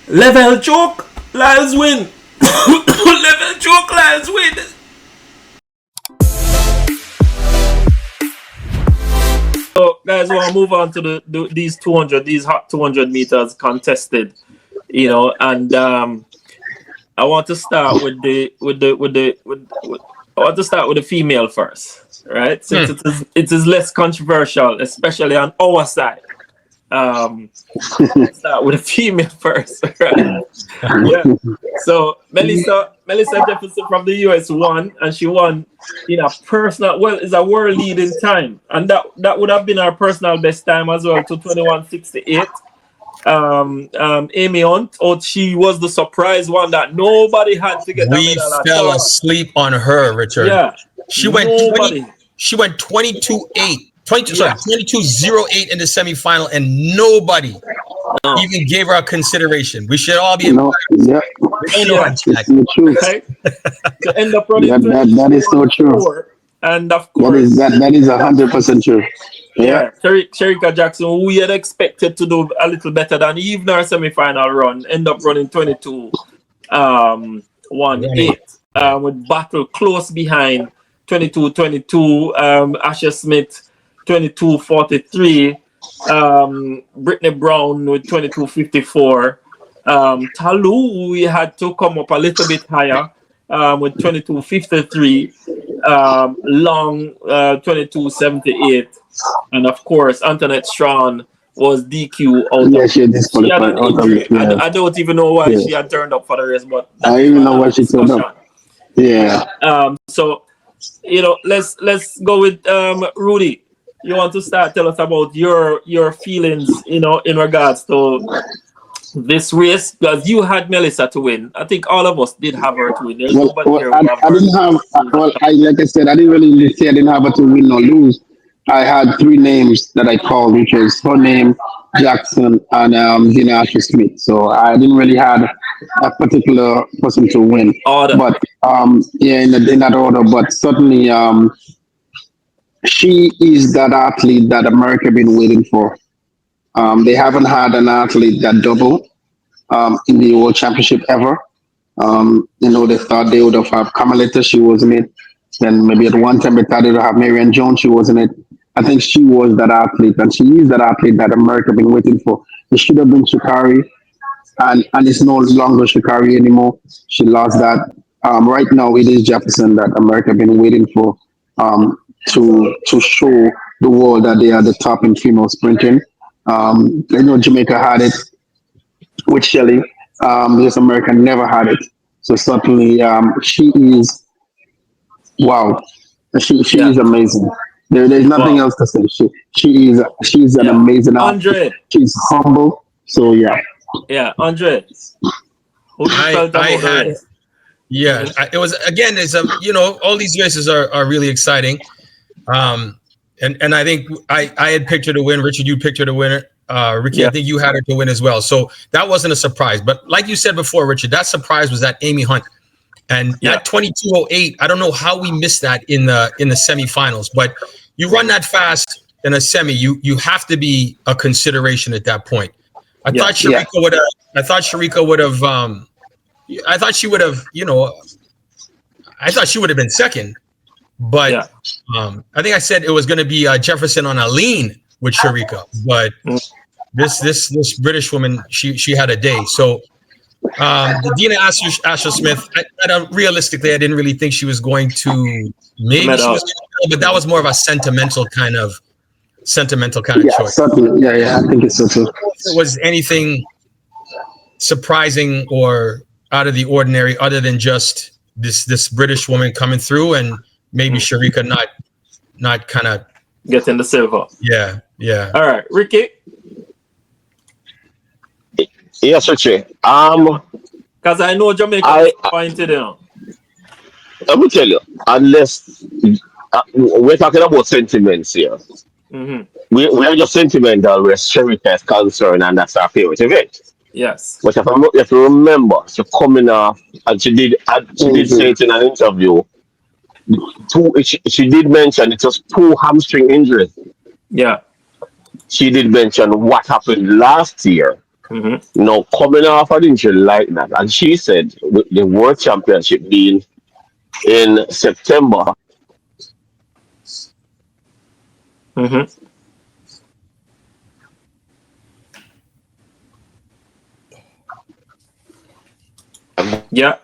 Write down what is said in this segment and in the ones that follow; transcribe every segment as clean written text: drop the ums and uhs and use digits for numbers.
Levell choke, Lyles win. Levell choke, Lyles win. So, guys, want to move on to these hot 200 meters contested, and I want to start with the female first, right? Since it is less controversial, especially on our side. Start with a female first, right? Yeah. So Melissa Jefferson from the US won, and she won in a personal, it's a world leading time, and that would have been her personal best time as well, to 21:68. Amy Hunt, she was the surprise one that nobody had to get. We fell asleep on her, Richard. Yeah, she went 22:08. 22:08 in the semifinal, and nobody even gave her a consideration. We should all be right? To end up running that is so true. And of course, that is 100% true. Yeah, Shericka Jackson, we had expected to do a little better than even our semifinal run, end up running 22:18. With battle close behind 22:22. Asher Smith 22:43. Brittany Brown with 22:54. Talu, we had to come up a little bit higher with 22:53. Long 22:78. And of course, Antoinette Strawn was DQ out. Yeah, she disqualified. I don't even know why she had turned up for the race, but I even know why she turned up. Yeah. So let's go with Rudy. You want to tell us about your feelings, in regards to this race, because you had Melissa to win. I think all of us did have her to win. I didn't have. Like I said, I didn't really say I didn't have her to win or lose. I had three names that I called, which is her name, Jackson, and Asher Smith. So I didn't really have a particular person to win. Order. But in that order. But certainly, she is that athlete that America been waiting for. They haven't had an athlete that double in the World Championship ever. They thought they would have Carmelita, she was in it. Then maybe at one time they thought they would have Marianne Jones, she was in it. I think she was that athlete, and she is that athlete that America been waiting for. It should have been Sha'Carri, and it's no longer Sha'Carri anymore. She lost that. Right now, it is Jefferson that America been waiting for to show the world that they are the top in female sprinting. Jamaica had it with Shelley. Because America never had it. So certainly, she is wow. She is amazing. There's nothing else to say. She's an amazing athlete. She's humble. So yeah. Yeah, Andre. It was again. It's all these races are really exciting. And I think I had picked her to win. Richard, you picked her to win. Ricky, I think you had her to win as well. So that wasn't a surprise. But like you said before, Richard, that surprise was that Amy Hunt. And that 22:08, I don't know how we missed that in the semifinals. But you run that fast in a semi, you have to be a consideration at that point. I thought Shericka would have. I thought she would have. I thought she would have been second. But I think I said it was going to be Jefferson on a lean with Shericka, but this British woman, she had a day. So Dina Asher Smith, realistically, I didn't really think she was going to. Maybe she was, but that was more of a sentimental kind of choice. Certainly. Yeah, I think it's so too. If it was anything surprising or out of the ordinary, other than just this British woman coming through and maybe Shericka not kind of getting the silver. Yeah. All right, Ricky. Yes, Richie. Because I know Jamaica pointed out. Let me tell you, unless we're talking about sentiments here, we are just sentimental where Shericka is concerned, and that's our favorite event. Yes. But if you remember, she coming off, and she did say it in an interview. She did mention it was 2 hamstring injuries. Yeah. She did mention what happened last year Now, coming off an injury like that, and she said with the World Championship being in September, Yeah.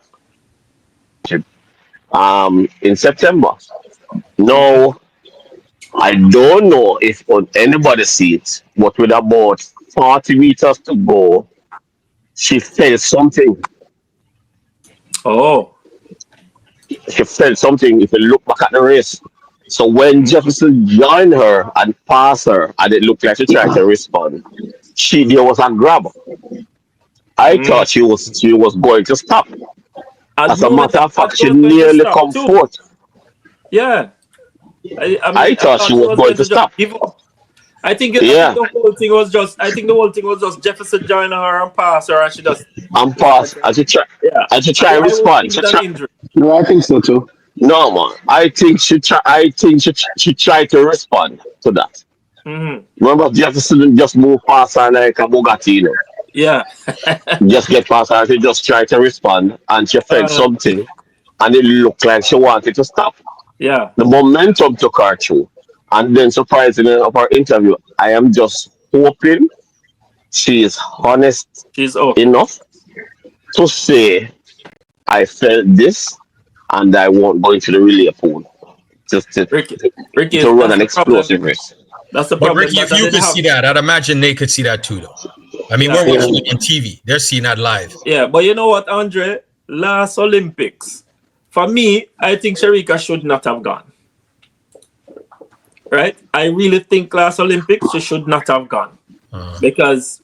in September. No, I don't know if on anybody see it, but with about 40 meters to go, she felt something. Oh. She felt something if you look back at the race. So when Jefferson joined her and passed her, and it looked like she tried to respond, there was a grab. I thought she was going to stop. At As a moment, matter I of thought fact, she she was going to nearly stop come too. forth. Yeah. I I mean, I thought she thought she was was going going to to just stop. give up. I think Yeah, the whole thing was just. I think the whole thing was just Jefferson joining her and pass her, and she just and decided pass. to. And Yeah. she try I would respond. think She it's an try. injury. No, I think so too. No man, I think she tried to respond to that. Hmm. Remember, Jefferson just moved past her like a Bugatti, Yeah. just get past her. She just tried to respond, and she felt Uh, something, and it looked like she wanted to stop. yeah. The momentum took her through, and then surprisingly, of her interview, I am just hoping she is honest She's okay. enough to say, "I felt this, and I won't go into the relay pool just Ricky. Ricky, to run that's an the problem. explosive race." That's the But problem Ricky, that if I you didn't could have. see that, I'd imagine they could see that too, though. I mean, we're Yeah. watching it on TV. They're seeing that live. Yeah. But you know what, Andre? Last Olympics, for me, I think Sharika should not have gone. Right? I really think last Olympics she should not have gone Uh, because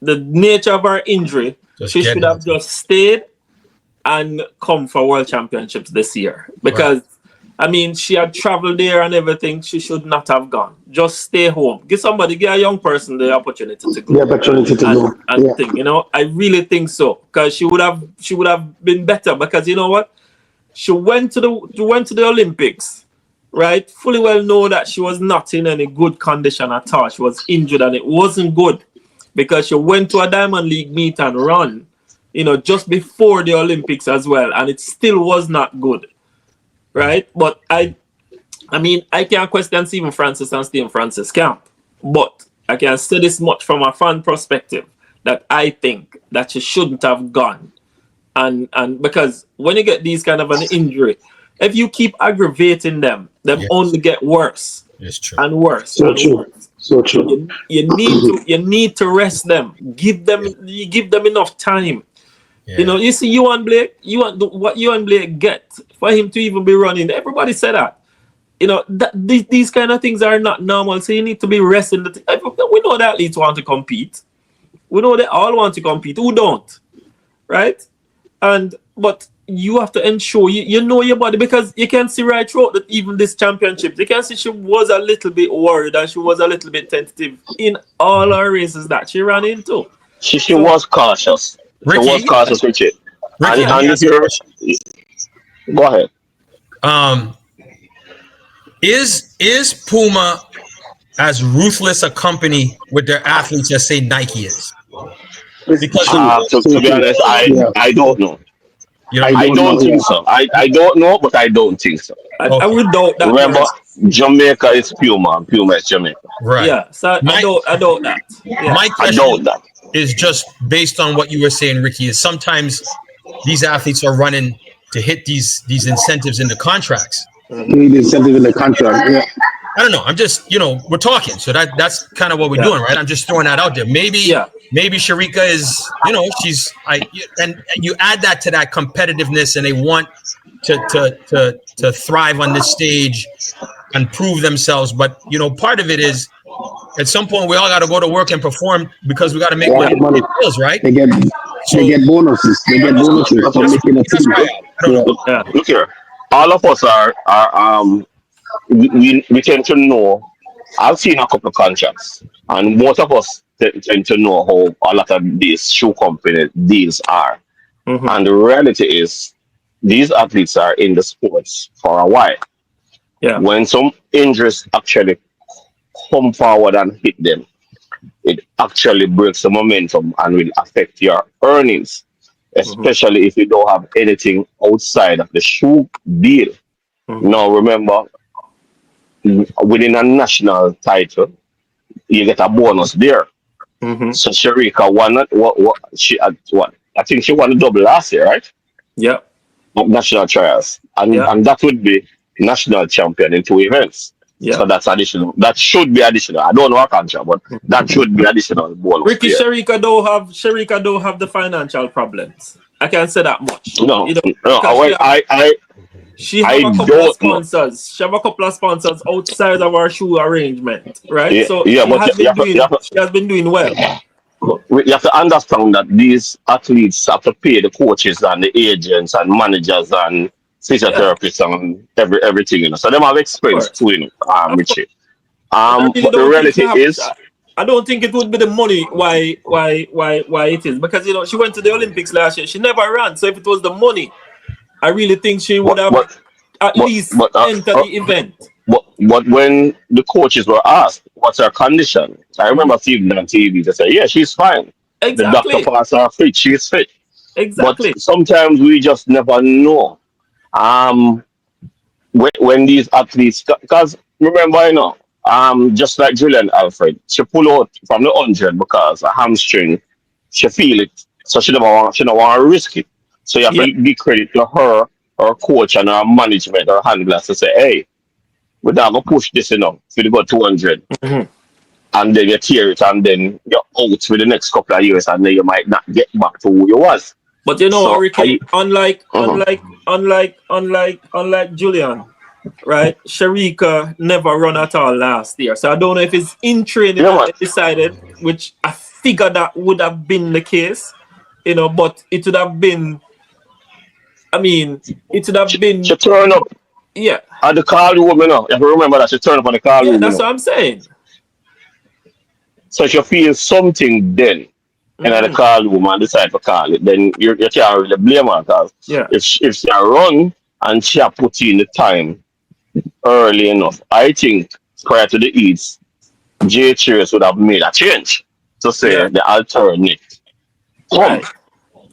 the nature of her injury, just she should getting have into it. just stayed and come for World Championships this year. Right. Because I mean, she had traveled there and everything. She should not have gone. Just stay home. Give a young person the opportunity to The go opportunity to and go. and Yeah. think. I really think so because she would have been better because you know what? She went to the Olympics, right? Fully well know that she was not in any good condition at all. She was injured and it wasn't good because she went to a Diamond League meet and run, just before the Olympics as well, and it still was not good, right? But I mean, I can't question Stephen Francis and Stephen Francis camp, but I can say this much from a fan perspective that I think that she shouldn't have gone, and because when you get these kind of an injury, if you keep aggravating them Yes, only get worse it's true. and worse So and true. worse. So So true. you need to rest them. You give them enough time. Yeah. You see, you and Blake, what you and Blake get for him to even be running. Everybody said that. These kind of things are not normal. So you need to be resting. We know that athletes want to compete. We know they all want to compete. Who don't, right? But you have to ensure you know your body because you can see right throughout that even this championship, you can see she was a little bit worried and she was a little bit tentative in all her races that she ran into. She So was cautious. She was Ricky, yeah, cautious with it. And Ricky, let me and if ask you a you're question. go ahead. Um, is Puma as ruthless a company with their athletes as say Nike is? It's Because true. To So be true. honest, Yeah. I don't know. you I don't I know. don't don't know. think Yeah. so. I don't know, but I don't think so. I Okay, would doubt that Remember, very. Jamaica is Puma, and Puma is Jamaica. right. Yeah, so I My doubt I doubt that. Yeah. my I question doubt that. is just based on what you were saying, Ricky. Is sometimes these athletes are running to hit these incentives in the contracts. You need incentive in the contract. Yeah. I don't know. I'm just, we're talking. So that's kind of what we're Yeah. doing, right? I'm just throwing that out there. Maybe Yeah. Sharika is, and you add that to that competitiveness and they want to thrive on this stage and prove themselves. But, part of it is at some point we all got to go to work and perform because we got to They make have money the to money. pay bills, right? They get So they get bonuses. They get bonuses for that's, making a that's team. why I don't Yeah. know. Look, Yeah. look here. All of us are we tend to know. I've seen a couple of contracts, and most of us tend to know how a lot of these shoe company deals are. Hmm. And the reality is, these athletes are in the sports for a while. Yeah. When some injuries actually come forward and hit them, it actually breaks the momentum and will affect your earnings, especially if you don't have anything outside of the shoe deal. Now, remember, winning a national title, you get a bonus there. So Sharika won it. What she had what? I think she won a double last year, right? Yeah. Of national trials, and that would be national champion in 2 events. Yeah. So that's additional. That should be additional. I don't know a contract, but that should be additional bonus. Ricky, Sharika don't have the financial problems. I can say that much. No, You know, no. she have I a couple of don't know. sponsors. She have a couple of sponsors outside of our shoe arrangement, right? Yeah, So yeah, she but has been doing well. you have to understand that these athletes have to pay the coaches and the agents and managers and physiotherapists and everything, you know. So them have expense too, you know, Of course. Richie. I really But the don't think she reality have. is, I don't think it would be the money why it is, because you know she went to the Olympics last year. She never ran, so if it was the money, I really think she would but have but at but least but, entered the event. but when the coaches were asked what's her condition, I remember seeing them on TV. They say, yeah, she's fine. The doctor Exactly. passed her fit. She's fit. But Exactly. sometimes we just never know. Um, when these athletes, because remember, you know, just like Julian Alfred, she pulled out from the 100 because a hamstring, she feel it, so she don't want to risk it. So you have Yeah. to give credit to her, her coach, and her management, her handlers to say, hey, we're not gonna push this enough for the go 200, and then you tear it, and then you're out for the next couple of years, and then you might not get back to who you was. But you know, So Ricky, unlike Mhm. Julian, right? Sharika never run at all last year. So I don't know if it's in training Yeah, that man. they decided, which I figure that would have been the case, you know, but it would have been, I mean, it would have been, She turn up yeah. at the call room, you know. You have to remember that she turn up at the call Yeah, room, you that's what know. I'm saying. So she feels something then in the call room and decide to call it, then you can't really blame her, because Yeah. if she run and she have put in the time early enough, I think prior to the Eats, J Cheers would have made a change to Yeah. say the alternate come. Right.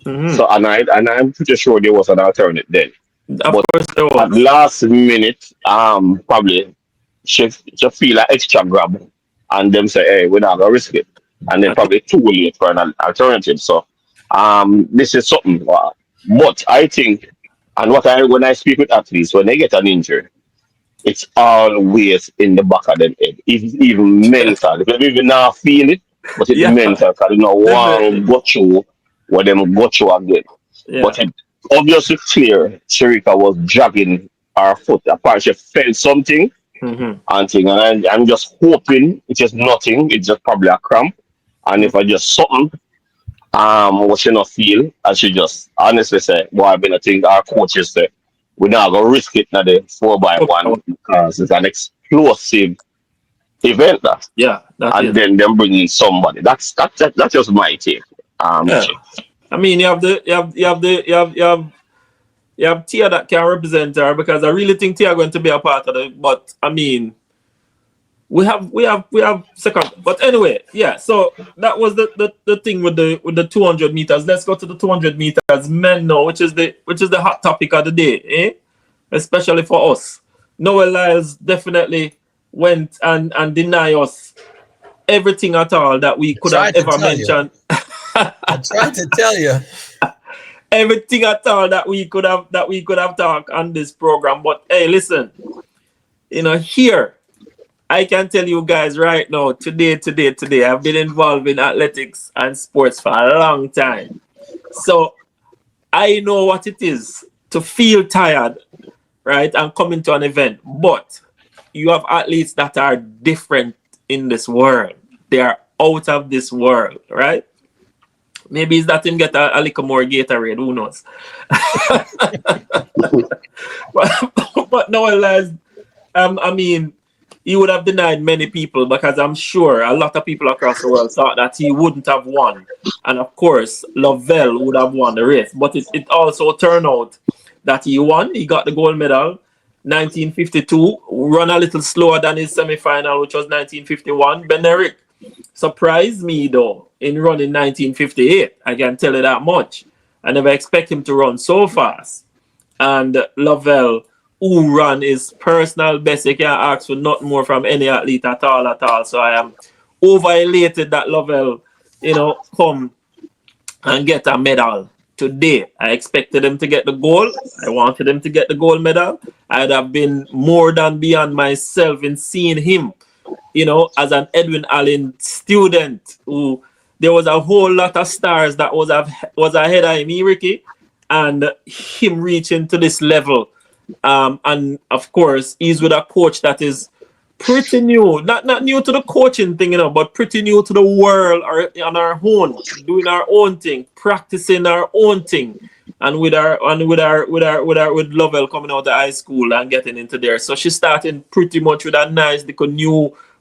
Mm-hmm. So and I'm pretty sure there was an alternate then. Of But course there at was. last minute, probably she feel an extra grab, and them say, hey, we're not gonna risk it. And then probably too late for an alternative. So this is something. But I think, and when I speak with athletes, when they get an injury, it's always in the back of them head. It's even mental. If you even not feel it, but it's Yeah, mental, because you know one definitely. go through what them go through again. Yeah. But it obviously clear Sharika was dragging her foot. Apparently she felt something Mm-hmm. and thing. And I'm just hoping it is nothing. It's just probably a cramp. And if I just something, what she not feel, and she just honestly say, well, I've been a thing our coaches say, we're not gonna risk it now the 4x1 because it's an explosive event that. Yeah, that And is. then them bringing somebody. That's just my take. Yeah. Richie. I mean, you have Tia that can represent her, because I really think Tia going to be a part of it. But I mean, we have second. But anyway, yeah. So that was the thing with the 200 meters. Let's go to the 200 meters men now, which is the hot topic of the day, especially for us. Noah Lyles definitely went and deny us everything at all that we could have ever mentioned. I tried to tell you. Everything at all that we could have talked on this program. But hey, listen, here I can tell you guys right now, today, I've been involved in athletics and sports for a long time. So I know what it is to feel tired, right, and come into an event. But you have athletes that are different in this world. They are out of this world, right? Maybe it's that him get a little more Gatorade, who knows? but Noah Lyles, I mean, he would have denied many people, because I'm sure a lot of people across the world thought that he wouldn't have won. And of course, Levell would have won the race. But it also turned out that he won. He got the gold medal, 1952, run a little slower than his semi-final, which was 1951. Benerick surprised me though in running 1958. I can tell you that much. I never expect him to run so fast. And Levell, who ran his personal best, you can't ask for nothing more from any athlete at all. So I am over-elated that Levell, come and get a medal today. I expected him to get the gold. I wanted him to get the gold medal. I'd have been more than beyond myself in seeing him, as an Edwin Allen student who there was a whole lot of stars that was ahead of me, Ricky, and him reaching to this level. And of course, he's with a coach that is pretty new, not new to the coaching thing, but pretty new to the world, or on our own, doing our own thing, practicing our own thing, and with Levell coming out of high school and getting into there. So she's starting pretty much with a nice,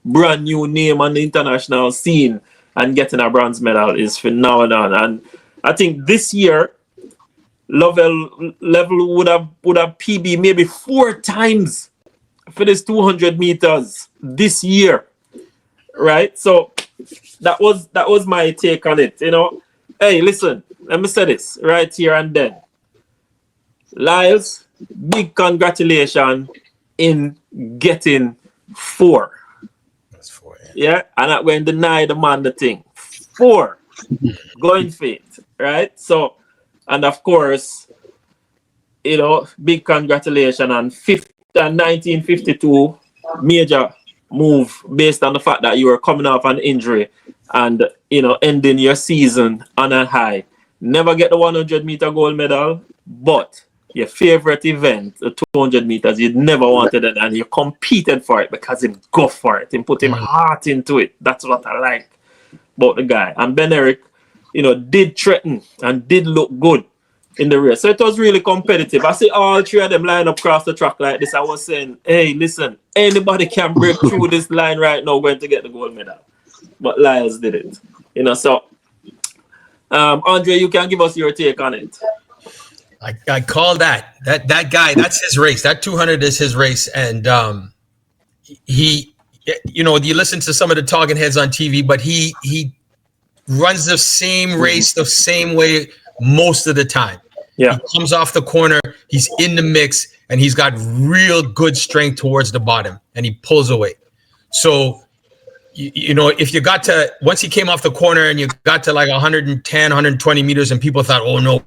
brand new name on the international scene, and getting a bronze medal is phenomenal. And I think this year, Levell would have PB maybe 4 times for this 200 meters this year, right? So that was my take on it. Hey, listen, let me say this right here and then. Lyles, big congratulations in getting 4. That's 4, yeah. And not going to deny the man the thing. 4 going fit, right? So, and of course, big congratulations on 1952 major move based on the fact that you were coming off an injury and ending your season on a high. Never get the 100-meter gold medal, but your favorite event, the 200 meters, you never wanted it, and you competed for it because him go for it. Him put him heart into it. That's what I like about the guy. And Ben Eric, did threaten and did look good in the race. So it was really competitive. I see all 3 of them line up across the track like this. I was saying, hey, listen, anybody can break through this line right now going to get the gold medal. But Lyles did it. So Andre, you can give us your take on it. I call that guy, that's his race. That 200 is his race. And he, you listen to some of the talking heads on TV, but he runs the same race the same way most of the time. Yeah. He comes off the corner, he's in the mix, and he's got real good strength towards the bottom, and he pulls away. So, if you got to, once he came off the corner and you got to like 110, 120 meters and people thought, oh no,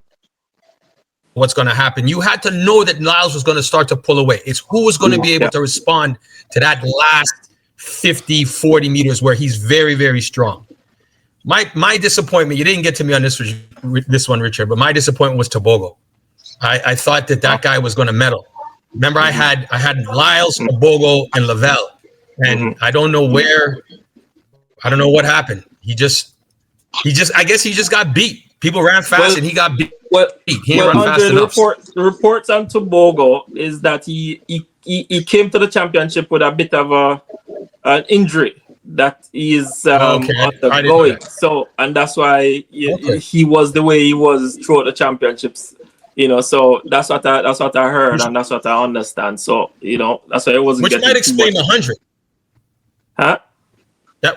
what's going to happen? You had to know that Lyles was going to start to pull away. It's who was going to be able to respond to that last 50, 40 meters where he's very, very strong. My disappointment, you didn't get to me on this one, Richard, but my disappointment was Tobogo. I thought that guy was going to medal. Remember, I had Lyles, Tobogo, and Levell, and I don't know what happened. I guess he just got beat. People ran fast and he got beat. He ran fast enough. The reports on Tobogo is that he came to the championship with a bit of an injury that is undergoing. So, and that's why he was the way he was throughout the championships. So that's what I heard, and that's what I understand. So, that's why it wasn't. Which might explain the 100. Huh?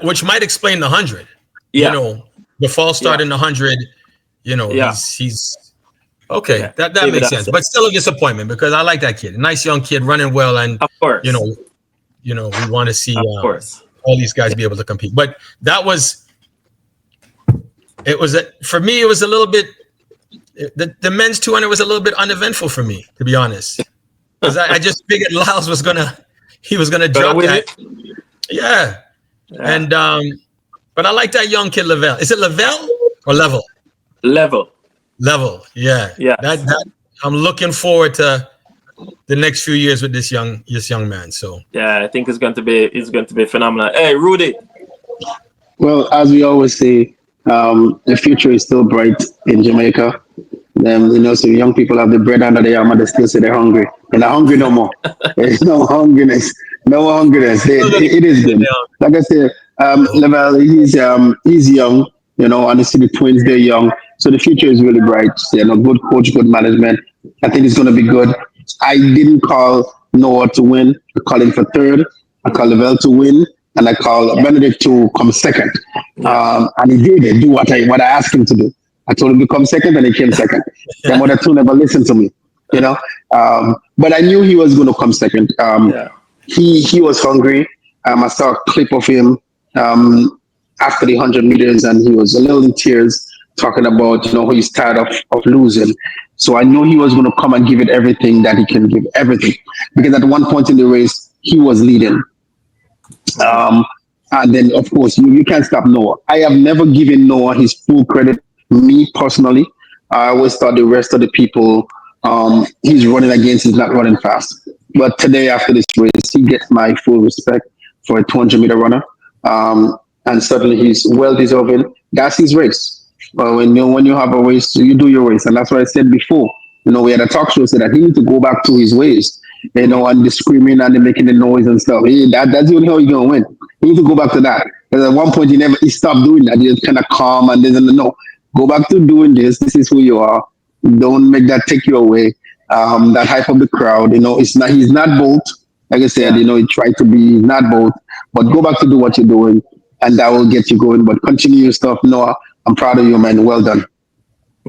Which might explain the 100. Yeah. The false start in the 100. He's okay. Yeah. That makes sense, but still a disappointment because I like that kid. A nice young kid running well, and of course, we want to see all these guys be able to compete. But for me, it was a little bit. The men's 200 was a little bit uneventful for me, to be honest, because I just figured Lyles was gonna drop that. Yeah, and but I like that young kid Levell. Is it Levell or Levell? Level, yeah. That I'm looking forward to the next few years with this young man. So yeah, I think it's going to be phenomenal. Hey, Rudy. Well, as we always say, the future is still bright in Jamaica. So young people have the bread under their arm, and they still say they're hungry. And they're hungry no more. There's no hungriness. It is good. Like I said, Levell, he's young. And I see the twins, they're young. So the future is really bright. Good coach, good management. I think it's going to be good. I didn't call Noah to win. I called him for third. I called Levell to win. and I called Benedict to come second. And he did do what I asked him to do. I told him to come second, and he came second. Them other two never listened to me, you know. But I knew he was going to come second. He was hungry. I saw a clip of him after the 100 meters, and he was a little in tears, talking about he's tired of losing. So I know he was going to come and give it everything that he can give, everything, because at one point in the race he was leading. And then of course you can't stop Noah. I have never given Noah his full credit. Me personally, I always thought the rest of the people he's running against is not running fast. But today, after this race, he gets my full respect for a 200-meter runner. And certainly he's well deserving. That's his race. But when you have a race, you do your race. And that's what I said before. We had a talk show said that he needs to go back to his ways, and the screaming and the making the noise and stuff. That's the only how he's going to win. He needs to go back to that. Because at one point he stopped doing that. He just kind of calm and doesn't know. Go back to doing this. This is who you are. Don't make that take you away. That hype of the crowd, he's not Bolt. Like I said, he tried to be not Bolt, but go back to do what you're doing, and that will get you going. But continue your stuff, Noah. I'm proud of you, man. Well done.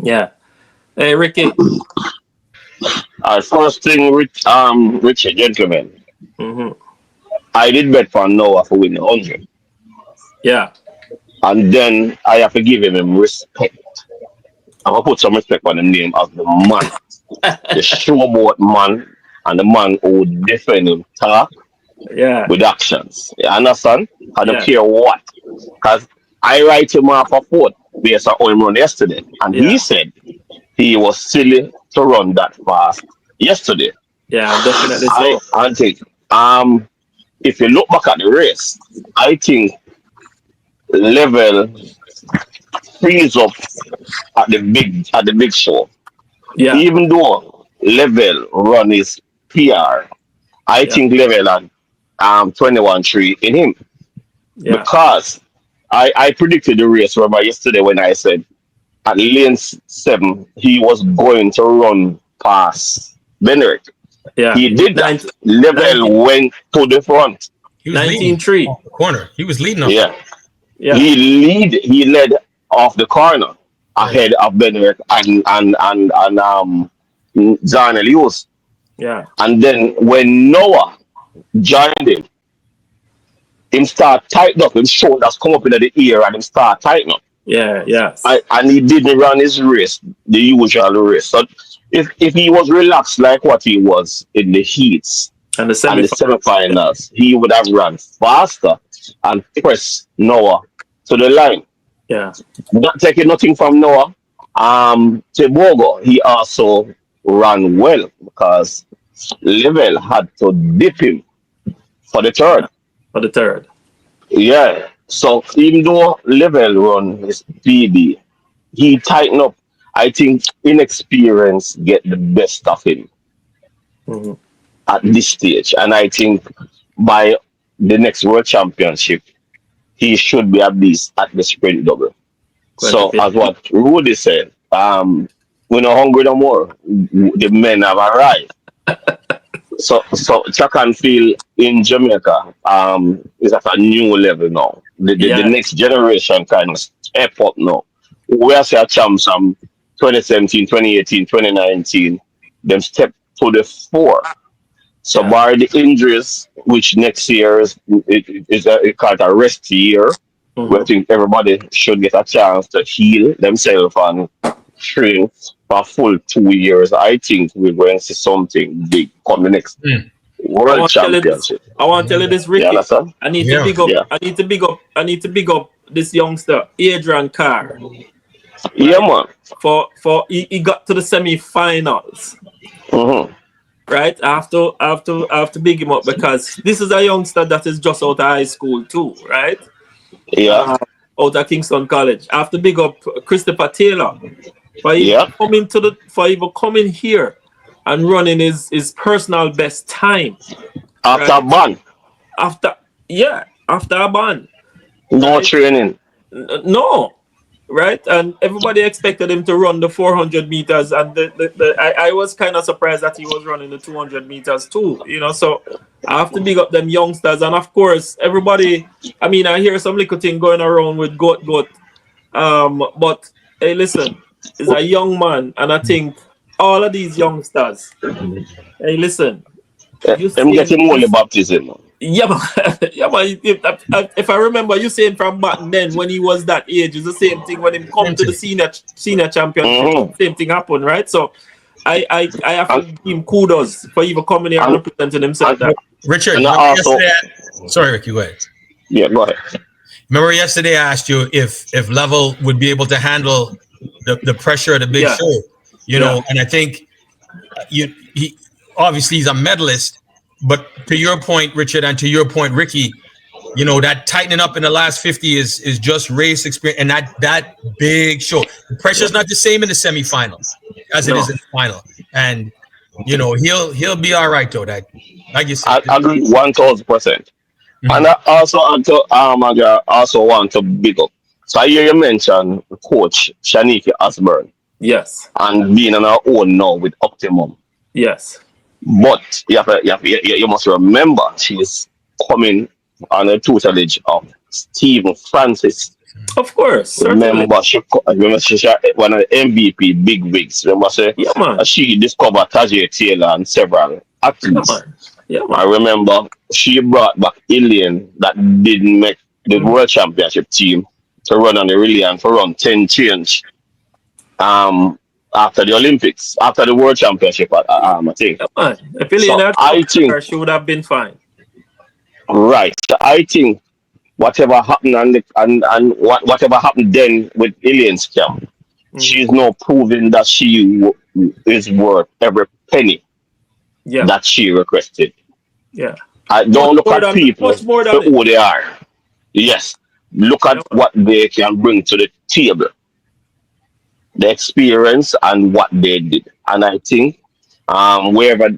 Yeah. Hey, Ricky. First thing, Richard, gentlemen. I did bet for Noah for winning 100. Yeah. And then I have to give him respect. I'm going to put some respect on the name of the man. The showboat man, and the man who would defend him talk with actions. You understand? I don't care what. Because I write him off a foot based on how he run yesterday. And he said he was silly to run that fast yesterday. Yeah, definitely so. I think if you look back at the race, I think Levell freeze up at the big show. Yeah. Even though Levell run his PR, I think Levell had 21-3 in him. Yeah. Because I predicted the race, remember yesterday when I said at lane 7 he was going to run past Benedict. Yeah. He did that. Levell went to the front. He was 19-3 off the corner. He was leading up. Yeah. Yeah. He led off the corner ahead of Benedict and Zana Lewis. Yeah. And then when Noah joined him start tighten up, his shoulders come up into the ear and him start tighten up. Yeah, yes. And he didn't run his race, the usual race. So if he was relaxed like what he was in the heats and the semifinals, he would have run faster and pressed Noah to the line. Yeah. Not taking nothing from Noah. Tebogo, he also ran well because Levell had to dip him for the third. For the third. Yeah. So even though Levell run his PB, he tightened up. I think inexperience get the best of him at this stage. And I think by the next World Championship, he should be at least at the sprint double. So as what Rudy said, we're not hungry no more. The men have arrived. So track and field in Jamaica is at a new level now. The next generation kind of step up now. We are a champs from 2017, 2018, 2019. Them step to the fore. So bar the injuries, which next year is called a rest year, where I think everybody should get a chance to heal themselves and train for a full 2 years. I think we're going to see something big come the next World Championship. I want to tell you this, Ricky. I need to big up this youngster, Adrian Carr. Right? Yeah, man. For he got to the semi-finals. Right? After big him up, because this is a youngster that is just out of high school too, right? Yeah. Out of Kingston College. After big up Christopher Taylor. For even coming here and running his personal best time. After a ban. After a ban. No training. No. right? And everybody expected him to run the 400 meters, and I was kind of surprised that he was running the 200 meters too, you know. So I have to big up them youngsters, and of course, everybody. I mean, I hear some little thing going around with goat. But hey, listen, he's a young man, and I think all of these youngsters. Hey, listen, you I'm see, getting more baptism. yeah, man. Yeah, man. If I remember, you saying from back then when he was that age, it's the same thing when him come to the senior championship. Mm-hmm. Same thing happened, right? So I have to give him kudos for even coming here and representing himself. Richard, and remember also, yesterday? Sorry, Ricky, go ahead. Yeah, go ahead. Remember yesterday I asked you if Levell would be able to handle the pressure of the big show, you know, and I think he obviously he's a medalist, but to your point, Richard, and to your point, Ricky, you know, that tightening up in the last 50 is just race experience, and that big show. The pressure's not the same in the semifinals as it is in the final, and you know he'll be all right though. That, like you said, I agree 1,000%. And I also want to big up. So I hear you mention Coach Shaniki Osborne. Yes. And being on our own now with Optimum. Yes. But you must remember she's coming on a tutelage of Stephen Francis. Of course. Remember she one of the MVP big wigs. Remember she discovered Tajay Taylor and several athletes. Yeah, man. I remember she brought back Alien that didn't make the World Championship team to run on the relay and to run 10 change after the Olympics, after the World Championship, I think. Yeah, man. If Alien I think she would have been fine. Right. So I think whatever happened and whatever happened then with Alien's camp, she's now proving that she is worth every penny that she requested. Yeah. I don't look at people for who they are. Yes. Look at what they can bring to the table. The experience and what they did. And I think wherever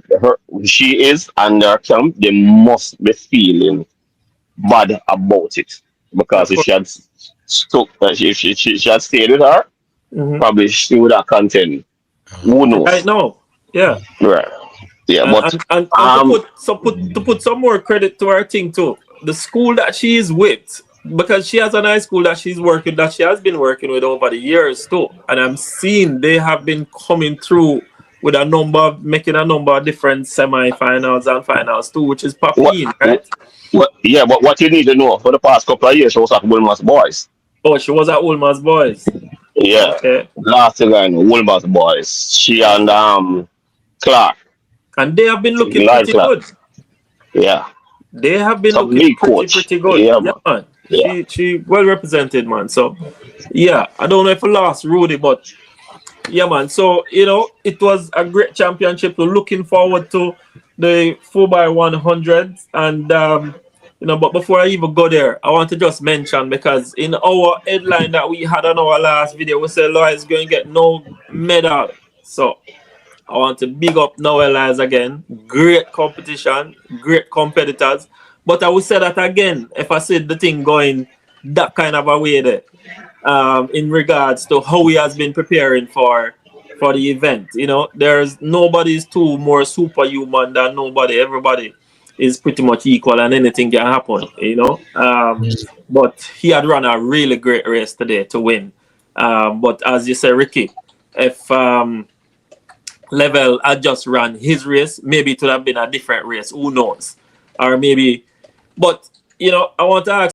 she is and their camp, they must be feeling bad about it. Because if she had stuck, if she had stayed with her, probably she would have contended. Who knows? I know. Yeah. Right. Yeah, but to put some more credit to her thing too, the school that she is with, because she has a nice school that she has been working with over the years too, and I'm seeing they have been coming through with making a number of different semi-finals and finals too, which is popping, right? But what you need to know, for the past couple of years, she was at Wilmer's Boys. Oh, she was at Wilmer's Boys. Yeah. Okay. Last again, Wilmer's Boys. She and Clark. And they have been looking pretty good. Yeah. They have been looking pretty good. Yeah, man. Yeah. She well represented, man. So, yeah, I don't know if I lost Rudy, but yeah, man. So, you know, it was a great championship. We're looking forward to the 4x100. And, you know, but before I even go there, I want to just mention, because in our headline that we had on our last video, we said Noah is going to get no medal. So, I want to big up Noah Lyles again. Great competition, great competitors. But I will say that again, if I said the thing going that kind of a way there, in regards to how he has been preparing for the event. You know, nobody's too more superhuman than nobody. Everybody is pretty much equal and anything can happen, you know. But he had run a really great race today to win. But as you say, Ricky, if Levell had just run his race, maybe it would have been a different race. Who knows? Or maybe, but, you know, I want to ask